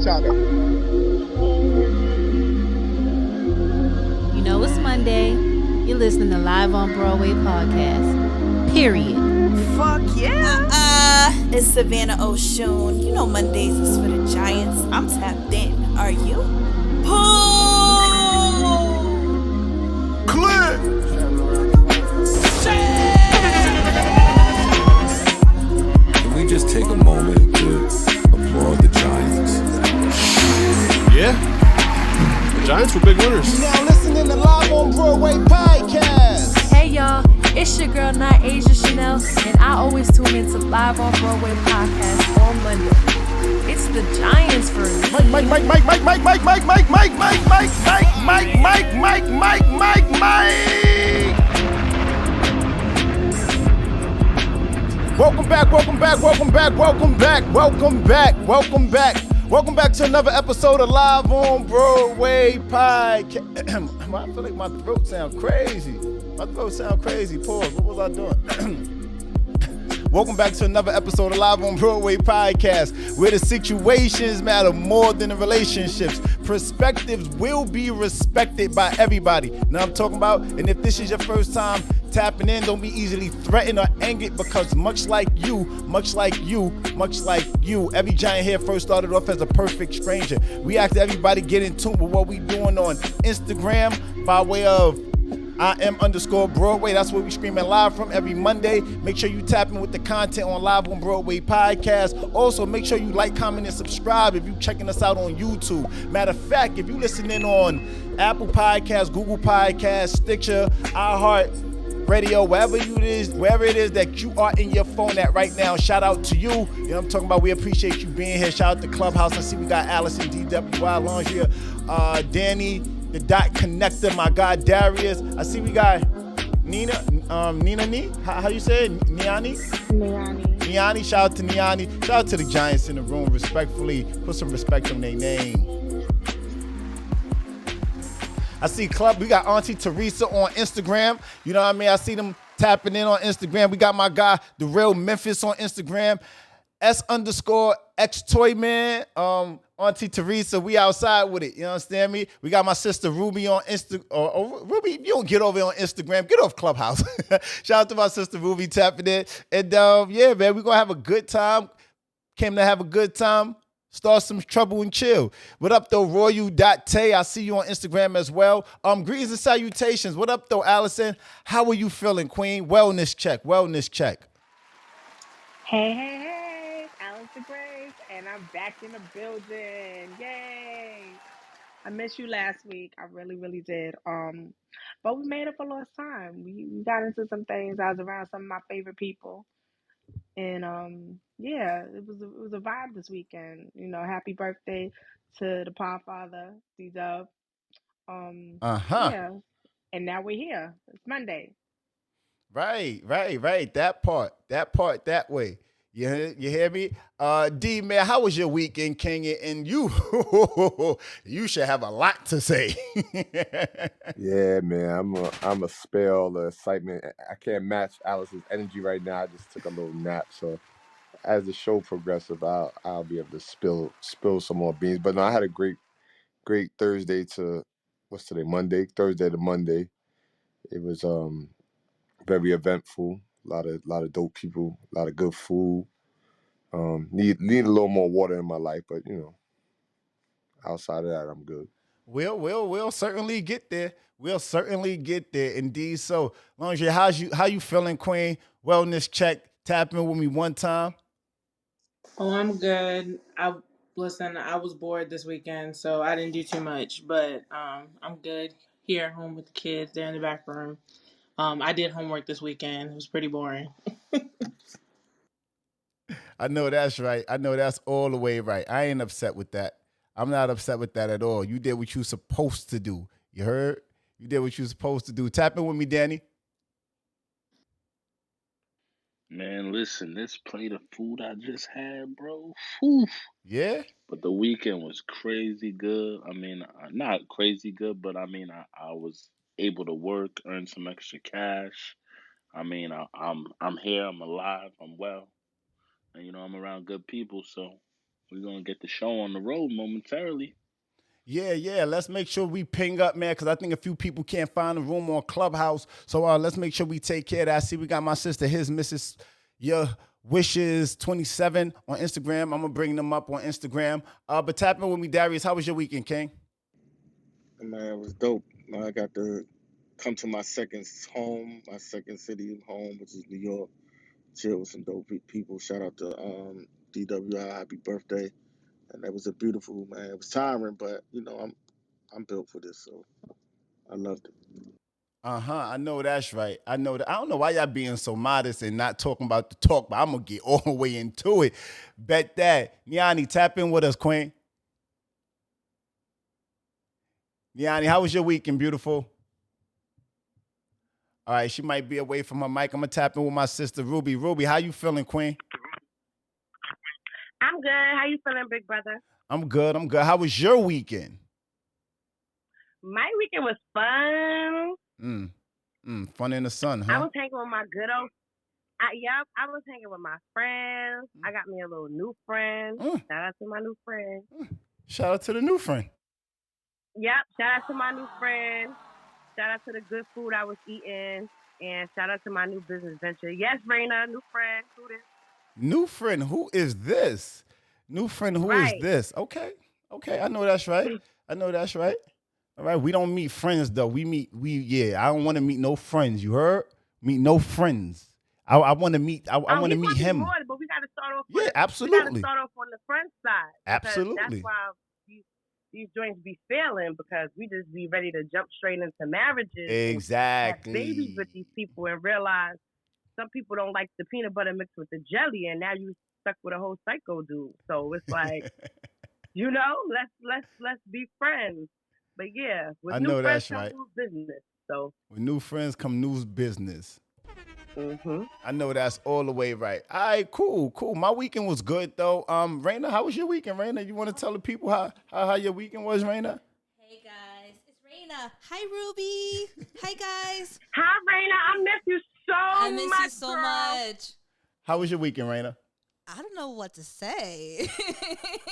Lozada. You know it's Monday. You're listening to Live on Broadway podcast. Period. Fuck yeah. It's Savannah Oshun. You know Mondays is for the Giants. I'm tapped in. Are you? Pull! Click! Can we just take a moment to applaud the Giants? Yeah. The Giants were big winners. You now listening to Live on Broadway podcast. Hey y'all, it's your girl Not Asia Chanel, and I always tune into Live on Broadway podcast on Monday. It's the Giants for me. Mike. Welcome back to another episode of Live on Broadway podcast. I feel like my throat sounds crazy. Pause. What was I doing? Welcome back to another episode of Live on Broadway podcast, where the situations matter more than the relationships. Perspectives will be respected by everybody. Now I'm talking about, and if this is your first time tapping in, don't be easily threatened or angered, because much like you, every giant here first started off as a perfect stranger. We asked everybody get in tune with what we doing on Instagram by way of IM_Broadway. That's where we streaming live from every Monday. Make sure you tap in with the content on Live on Broadway podcast. Also, make sure you like, comment, and subscribe if you checking us out on YouTube. Matter of fact, if you listening on Apple Podcasts, Google Podcasts, Stitcher, iHeart Radio, wherever it is that you are in your phone at right now, shout out to you. You know what I'm talking about? We appreciate you being here. Shout out to Clubhouse. I see we got Allison, DWY, Lounge here, Danny, the Dot Connector, my guy Darius. I see we got Nina, how you say it? Niani. Shout out to Niani. Shout out to the Giants in the room. Respectfully, put some respect on their name. I see we got Auntie Teresa on Instagram. You know what I mean? I see them tapping in on Instagram. We got my guy, the real Memphis on Instagram. S_X Toy Man. Auntie Teresa, we outside with it. You understand me? We got my sister Ruby on Ruby, you don't get over on Instagram. Get off Clubhouse. Shout out to my sister Ruby tapping in. And yeah, man, we're going to have a good time. Came to have a good time. Start some trouble and chill. What up, though, Royal.Tay? I see you on Instagram as well. Greetings and salutations. What up, though, Allison? How are you feeling, Queen? Wellness check. Hey, Alice Grace, and I'm back in the building. Yay! I missed you last week. I really, really did. But we made up for lost time. We got into some things. I was around some of my favorite people. And yeah, it was a vibe this weekend. You know, happy birthday to the Podfather, D-Dub. Yeah. And now we're here. It's Monday. Right. That part that way. You hear me? D, man, how was your weekend, King? And you, you should have a lot to say. Yeah, man, I'm a spell the excitement. I can't match Alice's energy right now. I just took a little nap, so as the show progresses, I'll be able to spill some more beans. But no, I had a great Thursday to what's today? Monday. Thursday to Monday. It was very eventful. A lot of dope people. A lot of good food. Need a little more water in my life, but you know, outside of that, I'm good. We'll certainly get there. Indeed. So, Longier, how you feeling, Queen? Wellness check. Tap in with me one time. Oh, I'm good. I was bored this weekend, so I didn't do too much, but I'm good here at home with the kids. They're in the back room. I did homework this weekend. It was pretty boring. I know that's right. I know that's all the way right. I ain't upset with that. I'm not upset with that at all. You did what you supposed to do. You heard? You did what you supposed to do. Tap in with me, Danny. Man, listen, this plate of food I just had, bro. Whew. Yeah? But the weekend was crazy good. I mean, not crazy good, but I mean, I was able to work, earn some extra cash. I mean, I'm here, I'm alive, I'm well, and I'm around good people, so We're gonna get the show on the road momentarily. Yeah. Let's make sure we ping up, man, because I think a few people can't find a room on Clubhouse. So let's make sure we take care of that. I see we got my sister, his Mrs. Your Wishes 27 on Instagram. I'm gonna bring them up on Instagram. But tap in with me, Darius. How was your weekend, King? Man, it was dope. I got to come to my second home, my second city home, which is New York. Chill with some dope people. Shout out to DWI, happy birthday. And that was a beautiful, man. It was tiring, but I'm built for this, so I loved it. I know that's right. I know that. I don't know why y'all being so modest and not talking about the talk, but I'm gonna get all the way into it. Bet that. Niani, tap in with us, Queen. Niani, how was your weekend, beautiful? All right, she might be away from her mic. I'm gonna tap in with my sister Ruby. Ruby, how you feeling, Queen? I'm good. How you feeling, big brother? I'm good. How was your weekend? My weekend was fun. Fun in the sun, huh? I was hanging with my good old. I was hanging with my friends. I got me a little new friend. Shout out to my new friend. Shout out to the new friend. Yep. Shout out to my new friend. Shout out to the good food I was eating. And shout out to my new business venture. Yes, Raina, new friend. Who this? New friend, who is this? New friend, who is this? Okay. I know that's right. All right, we don't meet friends though. I don't want to meet no friends. You heard? Meet no friends. I want to meet. I want to meet him. More, but we got to start off. Absolutely. We got to start off on the friend side. Absolutely. That's why these joints be failing, because we just be ready to jump straight into marriages. Exactly. And have babies with these people and realize some people don't like the peanut butter mixed with the jelly, and now you stuck with a whole psycho dude. So it's like, let's be friends. But yeah, with new friends come new business. So with new friends come new business. Mm-hmm. I know that's all the way right. All right, cool. My weekend was good though. Raina, how was your weekend, Raina? You want to tell the people how your weekend was, Raina? Hey guys, it's Raina. Hi Ruby. Hi guys. Hi Raina. I miss you so much. I miss you so much. How was your weekend, Raina? I don't know what to say.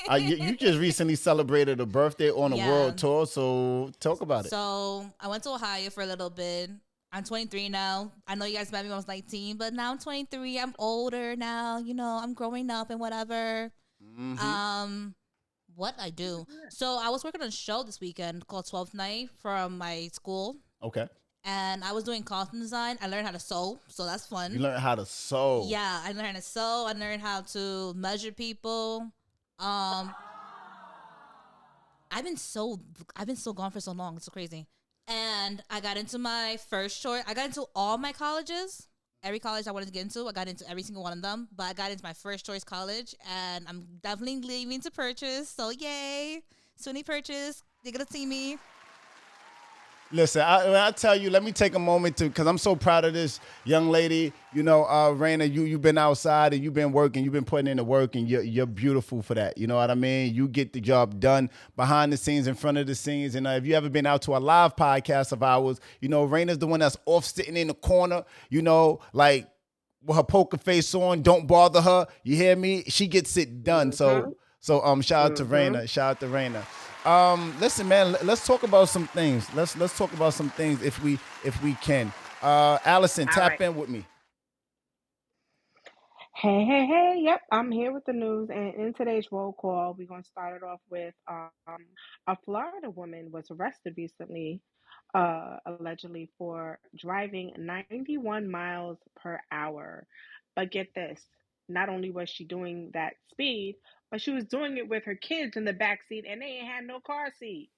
You just recently celebrated a birthday on a world tour, so talk about it. So I went to Ohio for a little bit. I'm 23 now. I know you guys met me when I was 19, but now I'm 23. I'm older now. I'm growing up and whatever. Mm-hmm. What I do. So I was working on a show this weekend called 12th Night from my school. Okay. And I was doing costume design. I learned how to sew, so that's fun. You learned how to sew? Yeah, I learned how to sew. I learned how to measure people. I've been so gone for so long. It's so crazy. And I got into my first choice. I got into all my colleges. Every college I wanted to get into, I got into every single one of them. But I got into my first choice college, and I'm definitely leaving to Purchase. So yay, SUNY Purchase. You're gonna see me. Listen, I tell you, let me take a moment because I'm so proud of this young lady. Raina, you've been outside and you've been working, you've been putting in the work, and you're beautiful for that. You know what I mean? You get the job done behind the scenes, in front of the scenes. And if you ever been out to a live podcast of ours, Raina's the one that's off sitting in the corner, like with her poker face on. Don't bother her. You hear me? She gets it done. Mm-hmm. So shout out to Raina. Shout out to Raina. Listen, man, let's talk about some things. Let's talk about some things if we can. Allison, tap in with me. Hey. Yep, I'm here with the news. And in today's roll call, we're going to start it off with a Florida woman was arrested recently, allegedly for driving 91 miles per hour. But get this, not only was she doing that speed, but she was doing it with her kids in the back seat, and they ain't had no car seat.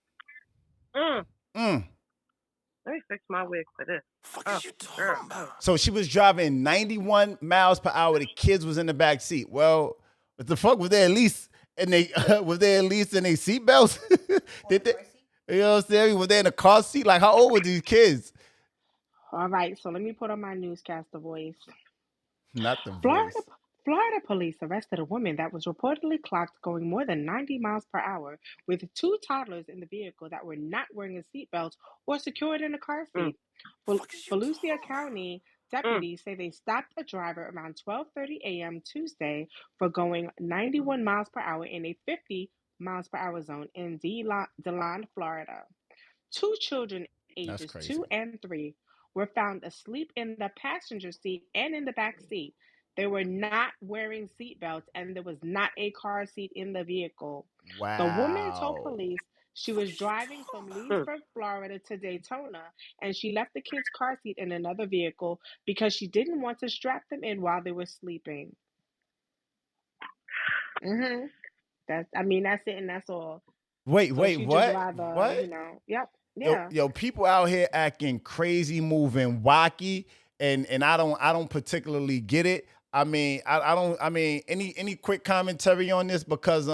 Let me fix my wig for this. What you talking about? So she was driving 91 miles per hour. The kids was in the back seat. Well, what the fuck, was they at least in their seatbelts? Did they? You know what I'm saying? Was they in a car seat? Like, how old were these kids? All right, so let me put on my newscaster voice. Not the voice. Florida police arrested a woman that was reportedly clocked going more than 90 miles per hour with two toddlers in the vehicle that were not wearing a seatbelt or secured in a car seat. Volusia County Mm. Deputies say they stopped a driver around 12:30 a.m. Tuesday for going 91 miles per hour in a 50 miles per hour zone in DeLon, Florida. Two children, That's ages crazy. 2 and 3, were found asleep in the passenger seat and in the back seat. They were not wearing seatbelts, and there was not a car seat in the vehicle. The woman told Wow. police she was driving from Mm. Leesburg, Florida to Daytona, and she left the kids' car seat in another vehicle because she didn't want to strap them in while they were sleeping. Hmm. That's it, and that's all. So she just What? rather, What? yep, Yo, yeah. yo, people out here acting crazy, moving wacky, and I don't particularly get it. I don't. Any quick commentary on this because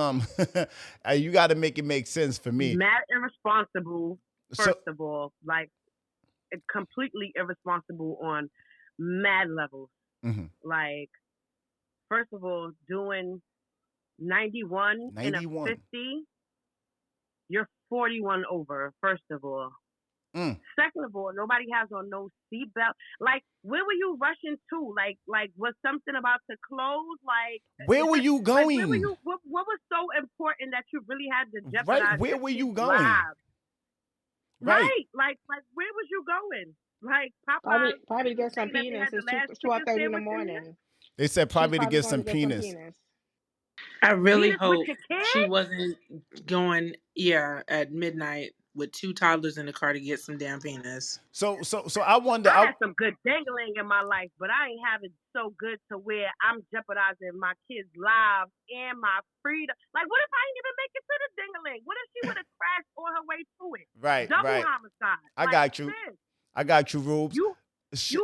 you got to make it make sense for me. Mad irresponsible, So, first of all. Like, completely irresponsible on mad levels. mhm. Like, first of all, doing 91 in a 91. 50, you're 41 over, first of all. Mm. Second of all, nobody has on no seatbelt. Like, where were you rushing to? Like, was something about to close? Like, Where were you like, where were going? you? What was so important that you really had to Right? jeopardize Where your were kid's you going? lives? Right. Right? Like, where was you going? Like, Popeyes Probably to get some saying that they penis. had the It's last twelve chicken thirty in the sandwich in there They morning. said She's probably to probably get going some to get some penis. penis. I really penis with hope your she kid. wasn't going, yeah, at midnight with two toddlers in the car to get some damn penis. So I wonder. I had some good dangling in my life, but I ain't have it so good to where I'm jeopardizing my kids' lives and my freedom. Like, what if I ain't even make it to the dingling? What if she would have crashed on her way to it? Right, Double right. homicide. I Like, got you. sis, I got you, Rubes. you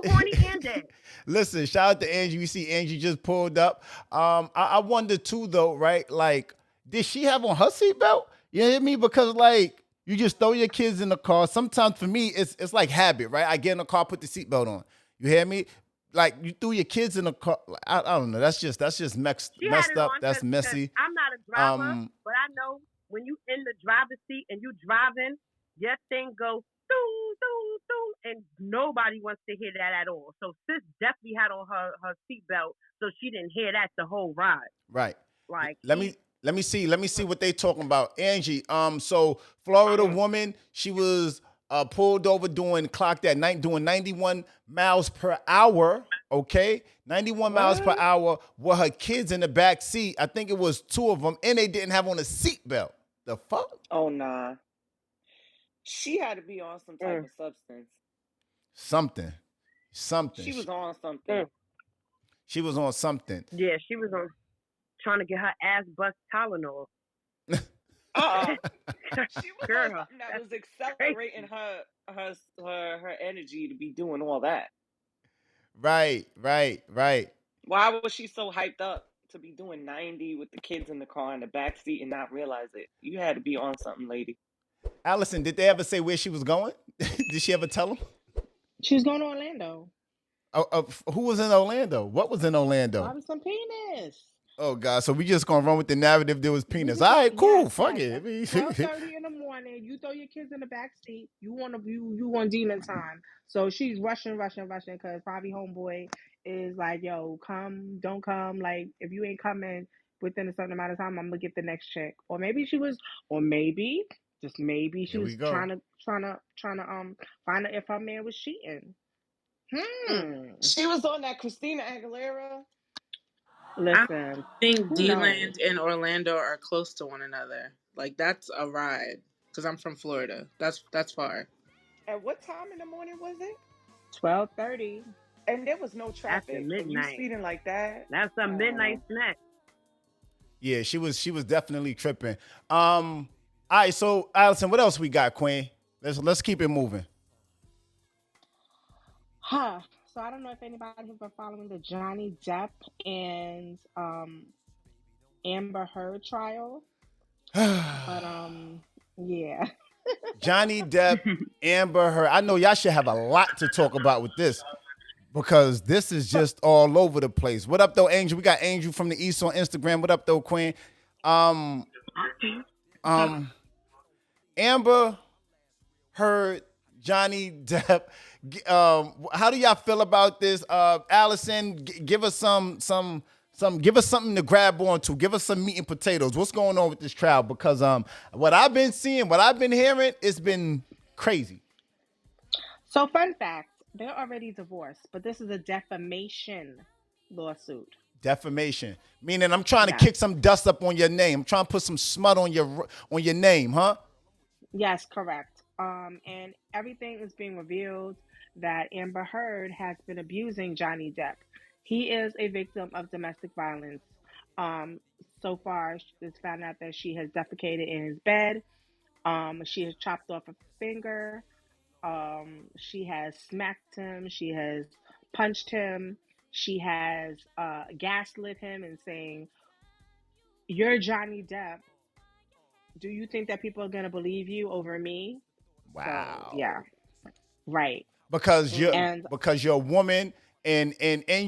horny and dead. Listen, shout out to Angie. We see Angie just pulled up. I wonder too, though, right? Like, did she have on her seatbelt? You hear me? Because like, you just throw your kids in the car. Sometimes for me, it's like habit, right? I get in the car, put the seatbelt on. You hear me? Like you threw your kids in the car. I don't know. That's just messed She had it up. on That's because messy. I'm not a driver, Um, but I know when you in the driver's seat and you driving, your thing goes doo doo doo, and nobody wants to hear that at all. So sis definitely had on her seatbelt, so she didn't hear that the whole ride. right. Like Let me see what they talking about. Angie, so Florida woman, she was pulled over clocked at night doing 91 miles per hour. Okay, 91 miles per hour with her kids in the back seat. I think it was two of them, and they didn't have on a seatbelt. The fuck? Oh nah. She had to be on some type of substance. Something. She was on something. She was on something. Yeah, she was on trying to get her ass bust Tylenol. She was Girl, on something that was accelerating her energy to be doing all that. Right. Why was she so hyped up to be doing 90 with the kids in the car in the back seat and not realize it? You had to be on something, lady. Allison, did they ever say where she was going? Did she ever tell them? She was going to Orlando. Who was in Orlando? What was in Orlando? Probably some penis. Oh God! So we just gonna run with the narrative there was penis. All right, cool. Fuck it. 12:30 in the morning. You throw your kids in the back seat. You want demon time. So she's rushing because probably homeboy is like, yo, come, don't come. Like if you ain't coming within a certain amount of time, I'm gonna get the next check. Or maybe she was Here we go. trying to find out if her man was cheating. She was on that Christina Aguilera. Listen, I think who D-Land knows? and Orlando are close to one another. Like that's a ride because I'm from Florida. That's far. At what time in the morning was it? 12:30. And there was no after traffic. And you midnight. speeding like that? That's a midnight snack. Yeah, she was definitely tripping. All right, so Allison, what else we got, Queen? Let's keep it moving. So I don't know if anybody has been following the Johnny Depp and Amber Heard trial, but yeah. Johnny Depp, Amber Heard. I know y'all should have a lot to talk about with this because this is just all over the place. What up, though, Angel? We got Angel from the East on Instagram. What up, though, Queen? Amber Heard, Johnny Depp. How do y'all feel about this? Allison, give us give us something to grab onto. Give us some meat and potatoes. What's going on with this trial? Because what I've been seeing, what I've been hearing, it's been crazy. So, fun fact, they're already divorced, but this is a defamation lawsuit. Defamation, meaning I'm trying to Yes. kick some dust up on your name. I'm trying to put some smut on your name, huh? Yes, correct. And everything is being revealed that Amber Heard has been abusing Johnny Depp. He is a victim of domestic violence. Um, so far, it's found out that she has defecated in his bed. She has chopped off a finger. She has smacked him. She has punched him. She has gaslit him and saying, "You're Johnny Depp. Do you think that people are going to believe you over me?" Wow. So, yeah, right. Because you're And a woman and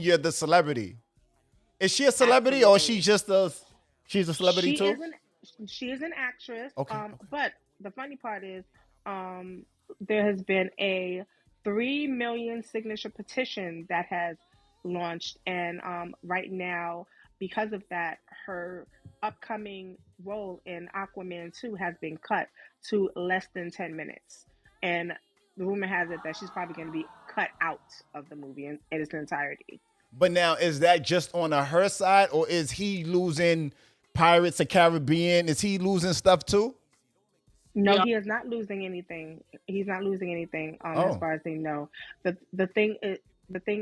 you're the celebrity. Is she a celebrity or she's a celebrity she too? she is an actress. Okay. But the funny part is, there has been a 3 million signature petition that has launched, and right now, because of that, her upcoming role in Aquaman 2 has been cut to less than 10 minutes, and the rumor has it that she's probably going to be cut out of the movie in its entirety. But now, is that just on her side, or is he losing Pirates of Caribbean? Is he losing stuff too? No, Yeah. he is not losing anything. He's not losing anything, as Oh, far as they know. The thing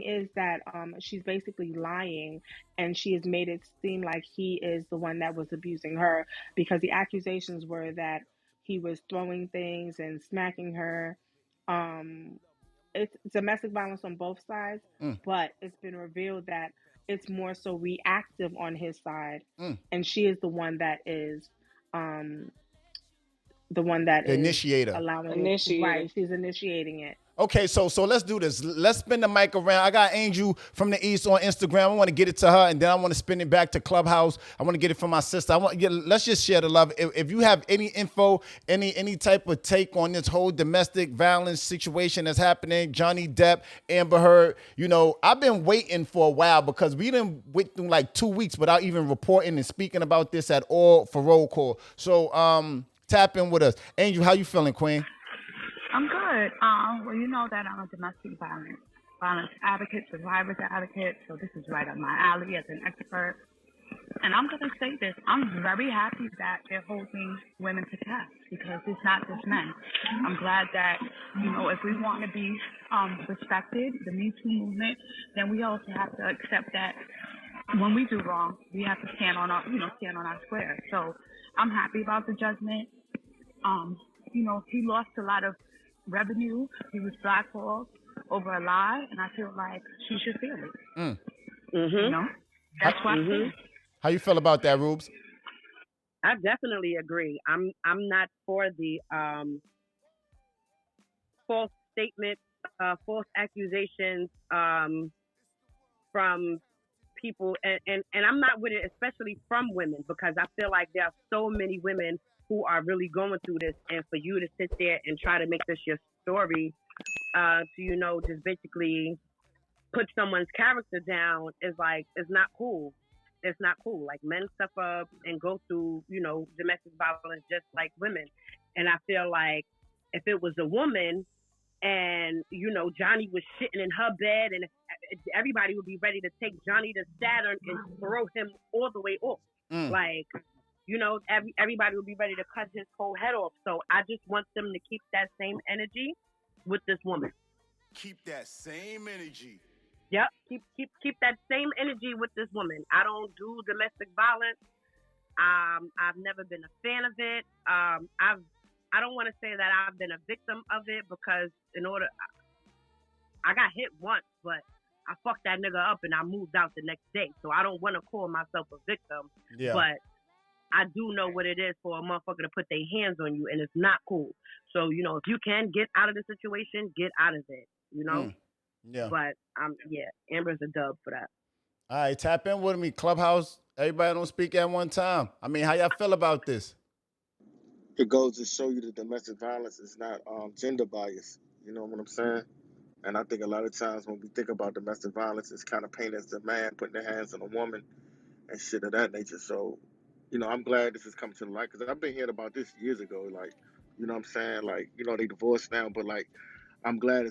is that she's basically lying, and she has made it seem like he is the one that was abusing her, because the accusations were that he was throwing things and smacking her. Um, it's domestic violence on both sides, mm, but it's been revealed that it's more so reactive on his side, mm. and she is um, the one that The is initiator. allowing it. Initiator. Right, she's initiating it. Okay, so let's do this. Let's spin the mic around. I got Angel from the East on Instagram. I want to get it to her, and then I want to spin it back to Clubhouse. I want to get it from my sister. Let's just share the love. If you have any info, any type of take on this whole domestic violence situation that's happening, Johnny Depp, Amber Heard, I've been waiting for a while because we didn't wait through like 2 weeks without even reporting and speaking about this at all for roll call. So tap in with us. Angel, how you feeling, Queen? I'm good. Well, you know that I'm a domestic violence advocate, survivors advocate, so this is right up my alley as an expert. And I'm going to say this. I'm very happy that they're holding women to task because it's not just men. I'm glad that, if we want to be respected, the Me Too movement, then we also have to accept that when we do wrong, we have to stand on our square. So I'm happy about the judgment. He lost a lot of revenue. He was blackballed over a lie, and I feel like she should feel it. Mm. That's why. How you feel about that, Rubes? I definitely agree. I'm not for the false statements, false accusations from people, and I'm not with it, especially from women, because I feel like there are so many women who are really going through this, and for you to sit there and try to make this your story, to just basically put someone's character down is not cool. It's not cool. Like, men suffer and go through, domestic violence just like women. And I feel like if it was a woman and, Johnny was shitting in her bed, and everybody would be ready to take Johnny to Saturn and throw him all the way off. Like, everybody would be ready to cut his whole head off. So I just want them to keep that same energy with this woman. Keep that same energy. Yep, keep that same energy with this woman. I don't do domestic violence. I've never been a fan of it. I don't want to say that I've been a victim of it, because I got hit once, but I fucked that nigga up and I moved out the next day. So I don't want to call myself a victim. Yeah. But I do know what it is for a motherfucker to put their hands on you, and it's not cool. So, if you can get out of the situation, get out of it, Yeah. But, Amber's a dub for that. All right, tap in with me, Clubhouse. Everybody don't speak at one time. I mean, how y'all feel about this? It goes to show you that domestic violence is not gender bias. You know what I'm saying? And I think a lot of times when we think about domestic violence, it's kind of painted as the man putting their hands on a woman and shit of that nature. So, I'm glad this is coming to the light because I've been hearing about this years ago. Like, you know what I'm saying? Like, they divorced now, but like, I'm glad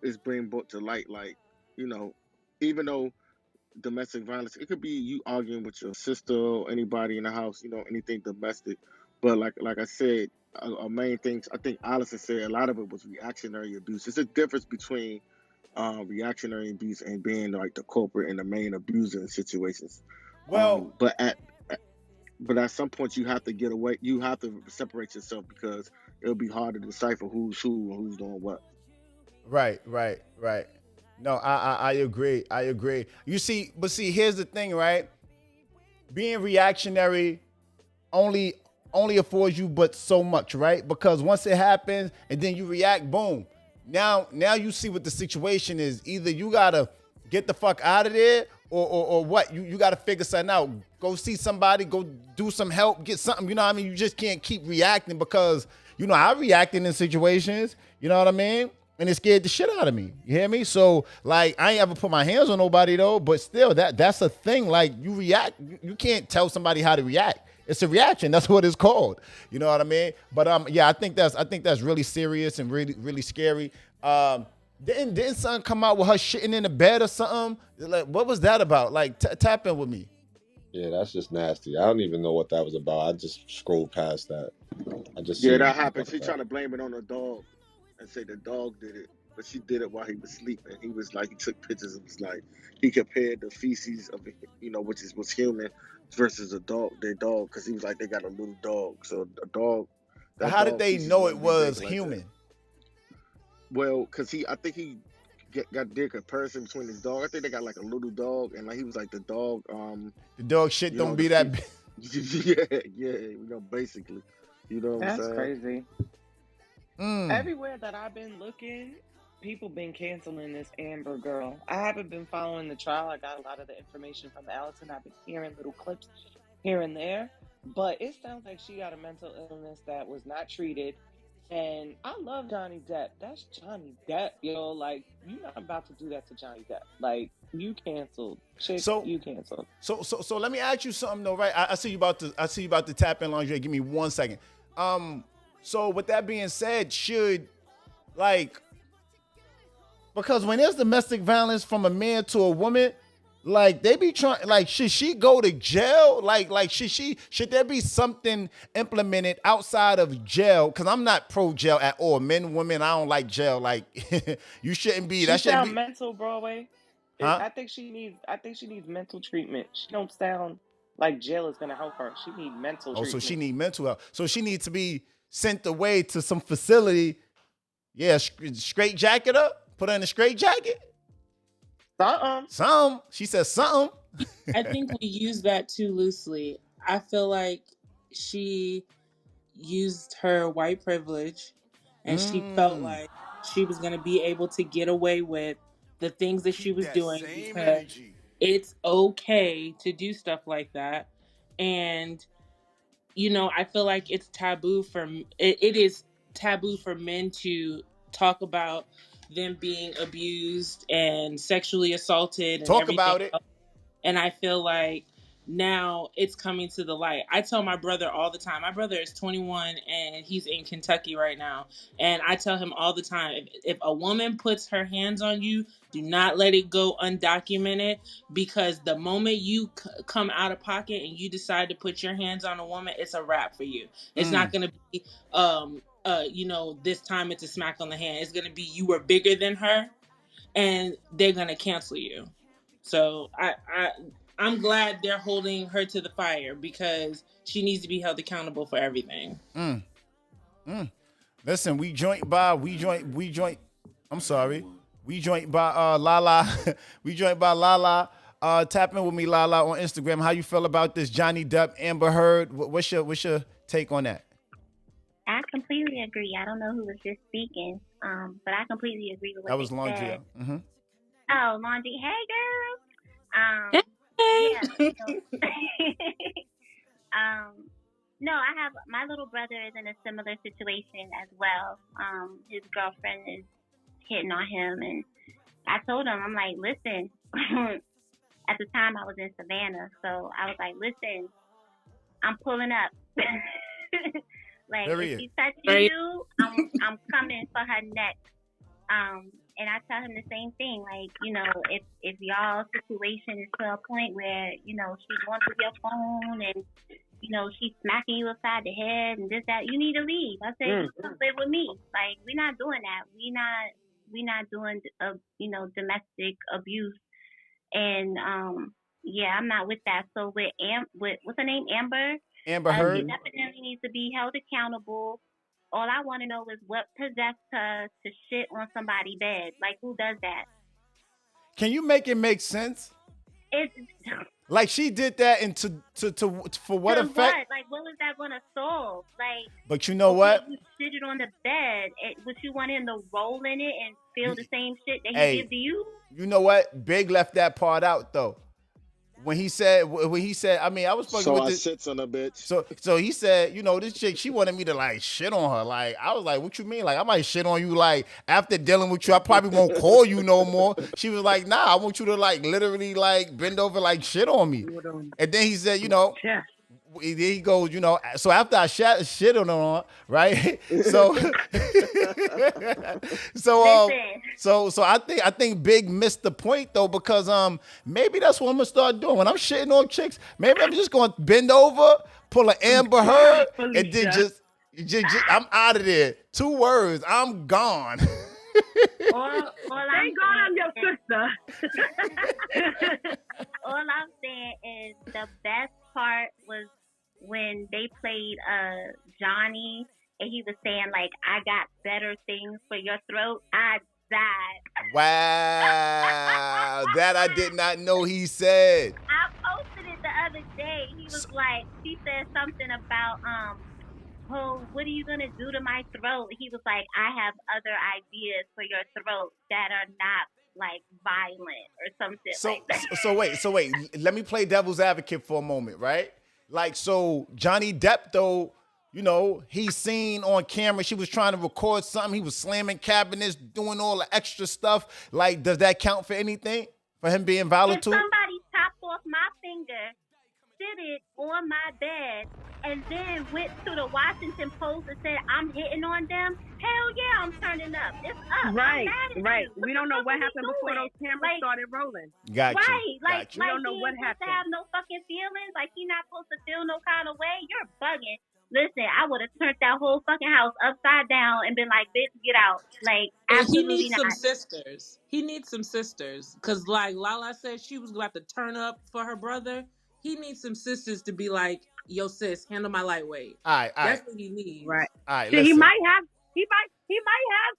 it's being brought to light. Like, even though domestic violence, it could be you arguing with your sister or anybody in the house, anything domestic. But like I said, a main thing I think Allison said, a lot of it was reactionary abuse. There's a difference between reactionary abuse and being like the culprit and the main abuser in situations. Well, but at some point you have to get away. You have to separate yourself because it'll be hard to decipher who's who and who's doing what. right. No, I agree. I agree. You see, but see, here's the thing, right? Being reactionary only affords you but so much, right? Because once it happens and then you react, boom. Now you see what the situation is. Either you gotta get the fuck out of there, or what? You gotta figure something out. Go see somebody, go do some help, get something. You know what I mean? You just can't keep reacting because I reacted in situations. You know what I mean? And it scared the shit out of me. You hear me? So like I ain't ever put my hands on nobody though, but still that's a thing. Like you react, you can't tell somebody how to react. It's a reaction. That's what it's called. You know what I mean? But yeah, I think that's really serious and really, really scary. Didn't something come out with her shitting in the bed or something? Like, what was that about? Like tap in with me. Yeah, that's just nasty. I don't even know what that was about. I just scrolled past that. I just Yeah, seen that it happened. like She that. trying to blame it on the dog and say the dog did it, but she did it while he was sleeping. He was like, he took pictures and was like, he compared the feces of, which was human versus their dog, because he was like, they got a little dog. So a dog, But that how did dog they feces know it wouldn't be big was like that. human? Well, because I think he did a comparison between his dog. I think they got like a little dog, and like he was like the dog. The dog shit don't be that big. Yeah, basically. You know what I'm That's saying? crazy. Everywhere that I've been looking, people been canceling this Amber girl. I haven't been following the trial. I got a lot of the information from Allison. I've been hearing little clips here and there, but it sounds like she got a mental illness that was not treated. And I love Johnny Depp. That's Johnny Depp, yo. Like, you're not about to do that to Johnny Depp. Like, you canceled, chick. You canceled. So let me ask you something though, right? I see you about to tap in, Lingerie. Give me 1 second. So with that being said, because when there's domestic violence from a man to a woman, like they be trying, like should she go to jail? Like should there be something implemented outside of jail? Because I'm not pro jail at all. Men, women, I don't like jail. Like you shouldn't be. She sound mental, Broadway. Huh? I think she needs mental treatment. She don't sound like jail is gonna help her. She need mental treatment. So she need mental health. So she needs to be sent away to some facility. Yeah, straight jacket up. Put her in a straight jacket. Something. She said something. I think we use that too loosely. I feel like she used her white privilege and she felt like she was going to be able to get away with the things that she was doing because it's okay to do stuff like that. And, I feel like it's taboo it is taboo for men to talk about them being abused and sexually assaulted and Talk everything about it. else. And I feel like now it's coming to the light. I tell my brother all the time. My brother is 21 and he's in Kentucky right now. And I tell him all the time, if a woman puts her hands on you, do not let it go undocumented, because the moment you come out of pocket and you decide to put your hands on a woman, it's a wrap for you. It's not going to be, this time it's a smack on the hand. It's going to be you were bigger than her and they're going to cancel you. So I'm glad they're holding her to the fire because she needs to be held accountable for everything. Listen, we joined by I'm sorry. We joined by Lala. We joined by Lala. Tap in with me, Lala, on Instagram. How you feel about this Johnny Depp Amber Heard? What's your take on that? I completely agree. I don't know who was just speaking, but I completely agree with what That was they Laundry. said. Mm-hmm. Oh, Laundry. Hey, girl. Hey. Yeah. No, I have my little brother is in a similar situation as well. His girlfriend is hitting on him. And I told him, I'm like, listen, at the time I was in Savannah. So I was like, listen, I'm pulling up. Like, if she's touching you, I'm coming for her neck. And I tell him the same thing. Like, you know, if y'all situation is to a point where, you know, she's going through your phone and, you know, she's smacking you upside the head and this, that, you need to leave. I say, you come live with me. Like, we're not doing that. We're not doing, you know, domestic abuse. And, yeah, I'm not with that. So with what's her name? Amber Heard. She definitely needs to be held accountable. All I want to know is what possessed her to shit on somebody's bed. Like, who does that? Can you make it make sense? It's like she did that, and for what effect? What? Like, what was that going to solve? Like, but you know what? You shitted on the bed. Would you want him to roll in it and feel the same shit that he gives to you? You know what? Big left that part out though. When he said, I mean, I was fucking with this. Sits on a bitch. So he said, you know, this chick, she wanted me to like shit on her. Like, I was like, what you mean? Like, I might shit on you. Like, after dealing with you, I probably won't call you no more. She was like, nah, I want you to like literally like bend over, like shit on me. And then he said, you know, he goes, you know, so after I shit on her, right? So, so I think Big missed the point though, because maybe that's what I'm gonna start doing when I'm shitting on chicks. Maybe I'm just gonna bend over, pull an Amber Heard, and then just I'm out of there. 2 words, I'm gone. Thank God I'm your sister. All I'm saying is the best part was when they played Johnny and he was saying like, I got better things for your throat. I died. Wow. That I did not know he said. I posted it the other day. He was like, she said something about oh, what are you gonna do to my throat? He was like, I have other ideas for your throat that are not like violent or something like that. So wait. Let me play devil's advocate for a moment, right? Like, so Johnny Depp, though, you know, he's seen on camera, she was trying to record something. He was slamming cabinets, doing all the extra stuff. Like, does that count for anything? For him being violent too? If somebody chopped off my finger, sit on my bed, and then went to the Washington Post and said, I'm hitting on them, hell yeah, I'm turning up. It's up. Right. We don't know what happened before those cameras started rolling. Gotcha. Right. We don't know what happened. To have no fucking feelings. Like, he's not supposed to feel no kind of way. You're bugging. Listen, I would have turned that whole fucking house upside down and been like, bitch, get out. Like, absolutely he needs not. some sisters. He needs some sisters. Because, like Lala said, she was about to turn up for her brother. He needs some sisters to be like, yo, sis, handle my lightweight. All right. That's what he needs. Right. All right, See, he might have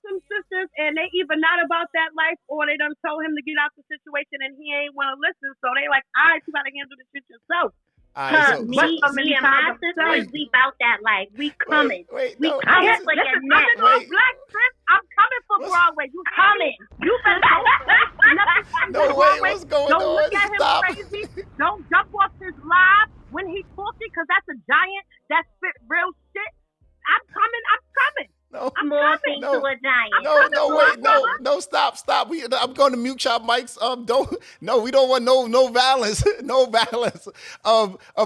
some sisters, and they either not about that life, or they done told him to get out the situation, and he ain't want to listen. So they like, all right, you gotta handle this shit yourself. All right, me and my sisters, we about that life. We coming. We coming for your neck. Black Prince, I'm coming for Broadway. You coming? You better no way. What's going on? Don't look at him crazy. Don't jump off his live when he's talking, because that's a giant that spit real shit. I'm coming. No, I'm morphing to a giant. No, stop. I'm going to mute y'all mics. We don't want no violence, no violence.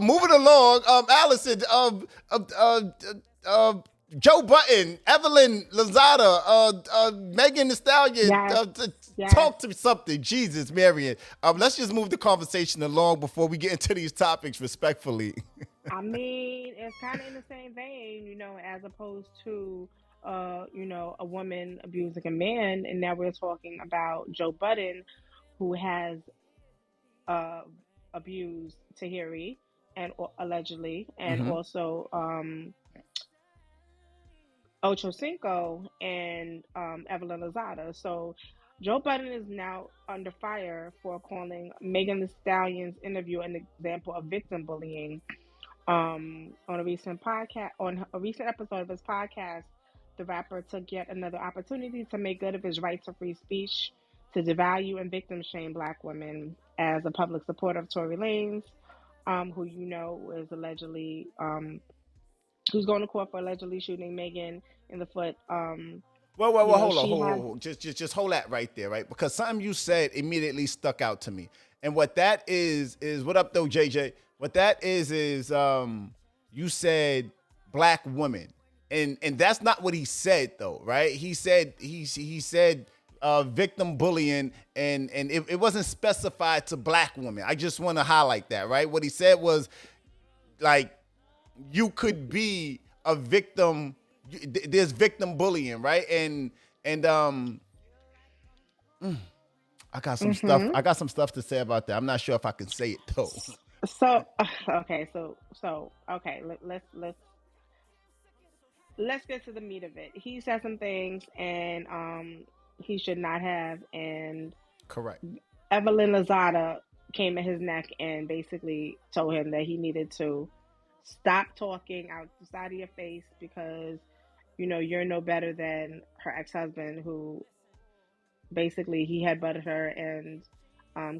Moving along, Allison, Joe Budden, Evelyn Lozada, Meagen Thee Stallion, talk to me something. Jesus, Marion. Let's just move the conversation along before we get into these topics respectfully. I mean, it's kind of in the same vein, you know, as opposed to, you know, a woman abusing a man. And now we're talking about Joe Budden, who has abused Tahiri and allegedly, and also Ocho Cinco and Evelyn Lozada. So Joe Budden is now under fire for calling Meagen Thee Stallion's interview an example of victim bullying. On a recent episode of his podcast, the rapper took yet another opportunity to make good of his right to free speech, to devalue and victim shame Black women. As a public supporter of Tory Lanez, who you know is allegedly, who's going to court for allegedly shooting Meagen in the foot Well, You know, hold on, she had. hold. Just hold that right there, right? Because something you said immediately stuck out to me, and what that is what up though, JJ? What that is you said black woman, and that's not what he said though, right? He said he said victim bullying, and it wasn't specified to black women. I just want to highlight that, right? What he said was like you could be a victim. There's victim bullying, right? And I got some stuff. Mm-hmm. I got some stuff to say about that. I'm not sure if I can say it though. So okay, okay. Let's get to the meat of it. He said some things, and he should not have. And Correct. Evelyn Lozada came at his neck and basically told him that he needed to stop talking out the side of your face because you know you're no better than her ex-husband, who basically he had butted her and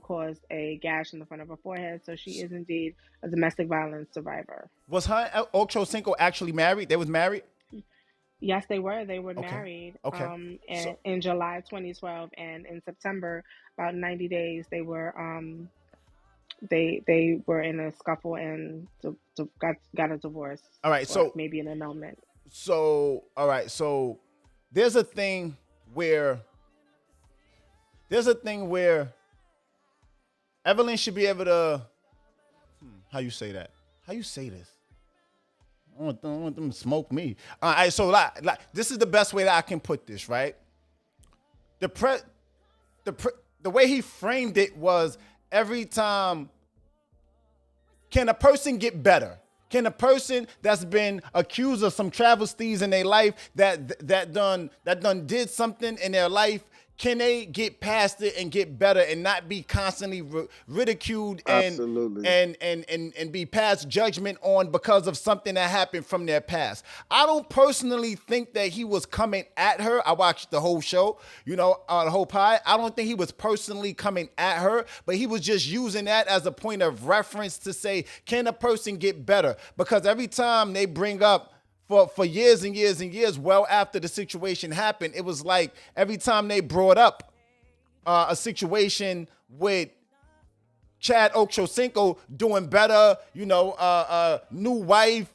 caused a gash in the front of her forehead. So she is indeed a domestic violence survivor. Was her and Ocho Cinco actually married? They was married? Yes, they were. They were Okay. married. Okay. So, In July 2012, and in September, about 90 days, they were they were in a scuffle and got a divorce. all right. Or So maybe an annulment. all right. So there's a thing where Evelyn should be able to. How you say that? How you say this? I want them to smoke me. All right, so like this is the best way that I can put this, right? The way he framed it was every time, can a person get better? Can a person that's been accused of some travesties in their life that done did something in their life, can they get past it and get better and not be constantly ridiculed Absolutely. and be passed judgment on because of something that happened from their past? I don't personally think that he was coming at her. I watched the whole show, the whole pie. I don't think he was personally coming at her, but he was just using that as a point of reference to say, can a person get better? Because every time they bring up for years and years and years, well after the situation happened, it was like every time they brought up a situation with Chad Ochocinco doing better, new wife,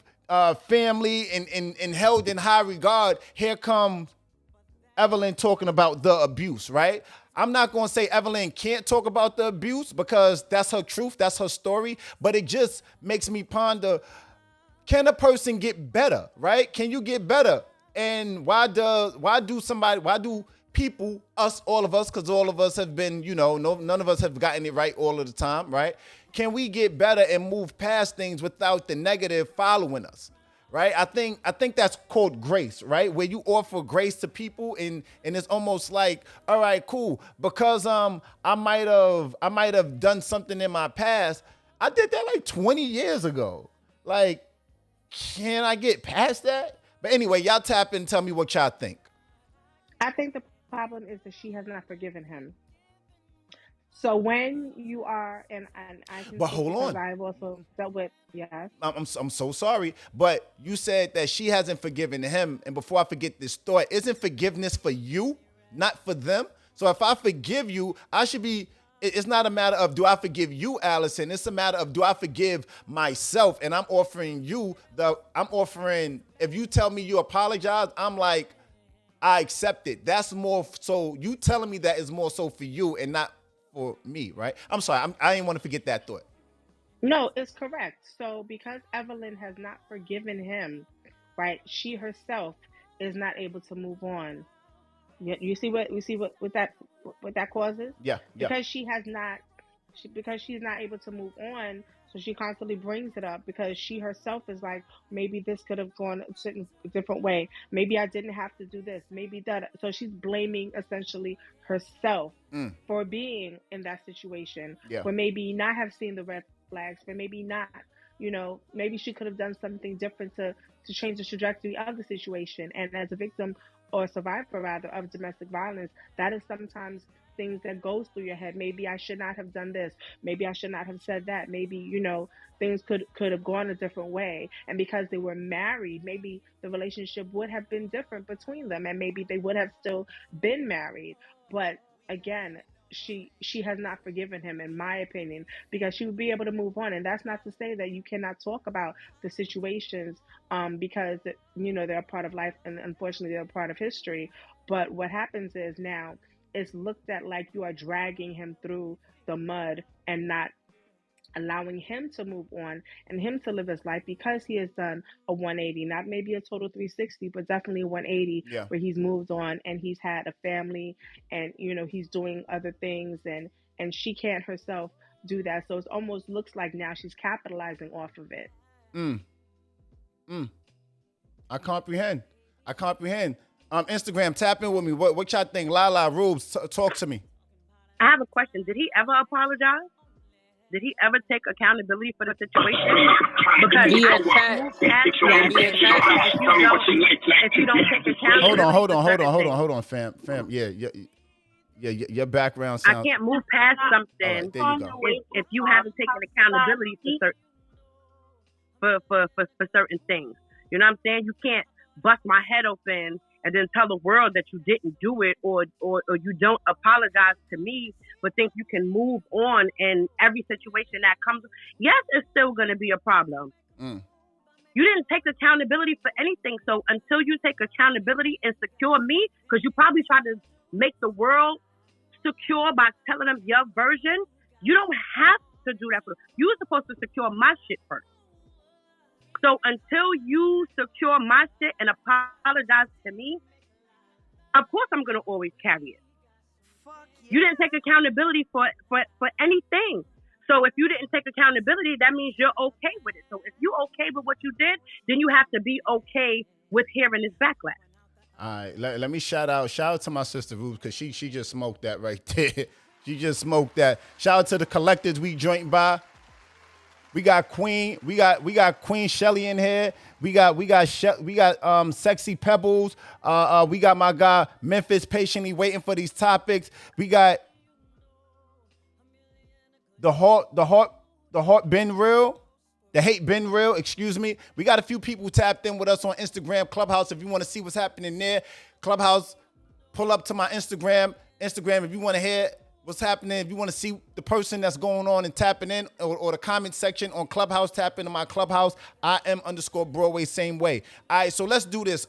family, and held in high regard, here comes Evelyn talking about the abuse, right? I'm not going to say Evelyn can't talk about the abuse because that's her truth, that's her story, but it just makes me ponder, can a person get better, right? Can you get better? And why do people, all of us, because all of us have been, none of us have gotten it right all of the time, right? Can we get better and move past things without the negative following us, right? I think that's called grace, right? Where you offer grace to people and it's almost like, all right, cool, because I might have done something in my past. I did that like 20 years ago. Like, can I get past that? But anyway, y'all tap in and tell me what y'all think. I think the problem is that she has not forgiven him. So when you are, and I can, but hold on, I've also dealt with, yes. I'm so sorry, but you said that she hasn't forgiven him. And before I forget this thought, isn't forgiveness for you, not for them? So if I forgive you, I should be. It's not a matter of do I forgive you, Allison. It's a matter of do I forgive myself. And I'm offering if you tell me you apologize, I'm like, I accept it. That's more so you telling me that is more so for you and not for me, right? I'm sorry. I didn't want to forget that thought. No, it's correct. So because Evelyn has not forgiven him, right? She herself is not able to move on. You see what that causes? Yeah. Because she's not able to move on, so she constantly brings it up because she herself is like, maybe this could have gone a different way. Maybe I didn't have to do this. Maybe that. So she's blaming essentially herself for being in that situation. Yeah. Where maybe not have seen the red flags, but maybe not. Maybe she could have done something different to change the trajectory of the situation. And as a victim or survivor rather of domestic violence, that is sometimes things that goes through your head. Maybe I should not have done this. Maybe I should not have said that. Maybe, you know, things could have gone a different way. And because they were married, maybe the relationship would have been different between them, and maybe they would have still been married. But again, she has not forgiven him, in my opinion, because she would be able to move on. And that's not to say that you cannot talk about the situations, because, you know, they're a part of life, and unfortunately they're a part of history. But what happens is now it's looked at like you are dragging him through the mud and not allowing him to move on and him to live his life, because he has done a 180, not maybe a total 360, but definitely 180, where he's moved on and he's had a family, and, you know, he's doing other things, and she can't herself do that. So it almost looks like now she's capitalizing off of it. I comprehend. Instagram, tap in with me. What y'all think? Lala, Rubes, talk to me. I have a question. Did he ever apologize? Did he ever take accountability for the situation? Because if you don't take accountability. Hold on, fam. Yeah, your background sounds. I can't move past something if you haven't taken accountability for certain things. You know what I'm saying? You can't bust my head open and then tell the world that you didn't do it, or you don't apologize to me, but think you can move on in every situation that comes. Yes, it's still going to be a problem. You didn't take accountability for anything. So until you take accountability and secure me, because you probably tried to make the world secure by telling them your version, you don't have to do that. You were supposed to secure my shit first. So until you secure my shit and apologize to me, of course I'm going to always carry it. You didn't take accountability for anything. So if you didn't take accountability, that means you're okay with it. So if you're okay with what you did, then you have to be okay with hearing this backlash. All right, let me shout out to my sister Ruth, because she just smoked that right there. She just smoked that. Shout out to the collectors we joint by. We got Queen Shelly in here. We got Sexy Pebbles. We got my guy Memphis patiently waiting for these topics. We got the heart been real. The hate been real, excuse me. We got a few people tapped in with us on Instagram, Clubhouse. If you want to see what's happening there, Clubhouse, pull up to my Instagram. If you want to hear what's happening, if you want to see the person that's going on and tapping in, or the comment section on Clubhouse, tap into my Clubhouse, IM_Broadway, same way. All right, so let's do this.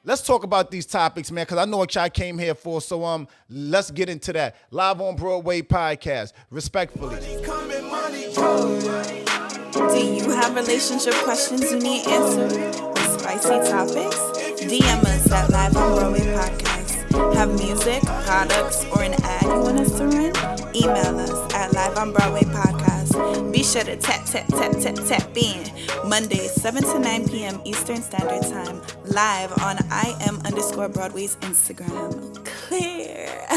Let's talk about these topics, man, because I know what y'all came here for. So let's get into that. Live on Broadway podcast, respectfully. Do you have relationship questions you need answered? Or spicy topics? DM us at Live on Broadway podcast. Have music, products, or an ad you want us to run? Email us at Live on Broadway podcast. Be sure to tap in. Mondays, 7 to 9 p.m. Eastern Standard Time. Live on IM_Broadway's Instagram. Clear.